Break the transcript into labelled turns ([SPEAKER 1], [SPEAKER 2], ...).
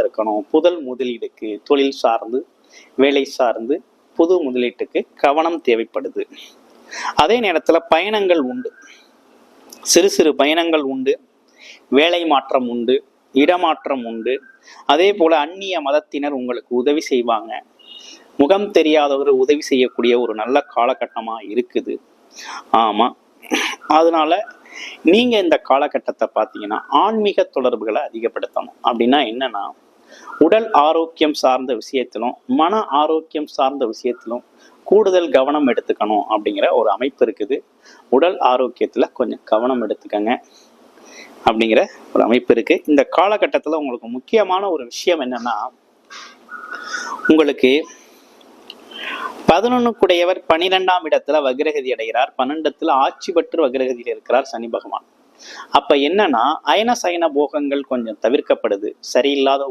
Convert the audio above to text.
[SPEAKER 1] இருக்கணும். புதல் முதலீடுக்கு, தொழில் சார்ந்து, வேலை சார்ந்து, புது முதலீட்டுக்கு கவனம் தேவைப்படுது. அதே நேரத்துல பயணங்கள் உண்டு, சிறு சிறு பயணங்கள் உண்டு, வேலை மாற்றம் உண்டு, இடமாற்றம் உண்டு. அதே போல அந்நிய மதத்தினர் உங்களுக்கு உதவி செய்வாங்க. முகம் தெரியாதவர் உதவி செய்யக்கூடிய ஒரு நல்ல காலகட்டமா இருக்குது. ஆமா, அதனால நீங்க இந்த காலகட்டத்தை பார்த்தீங்கன்னா ஆன்மீக தொடர்புகளை அதிகப்படுத்தணும். அப்படின்னா என்னன்னா, உடல் ஆரோக்கியம் சார்ந்த விஷயத்திலும் மன ஆரோக்கியம் சார்ந்த விஷயத்திலும் கூடுதல் கவனம் எடுத்துக்கணும் அப்படிங்கிற ஒரு அமைப்பு இருக்குது. உடல் ஆரோக்கியத்துல கொஞ்சம் கவனம் எடுத்துக்கங்க அப்படிங்கிற ஒரு அமைப்பு இருக்கு. இந்த காலகட்டத்துல உங்களுக்கு முக்கியமான ஒரு விஷயம் என்னன்னா, உங்களுக்கு 11 12ஆம் இடத்துல வக்ரகதி அடைகிறார். 12 ஆட்சி பெற்று வக்ரகதியில் இருக்கிறார் சனி பகவான். அப்ப என்னன்னா, அயன சயன போகங்கள் கொஞ்சம் தவிர்க்கப்படுது. சரியில்லாத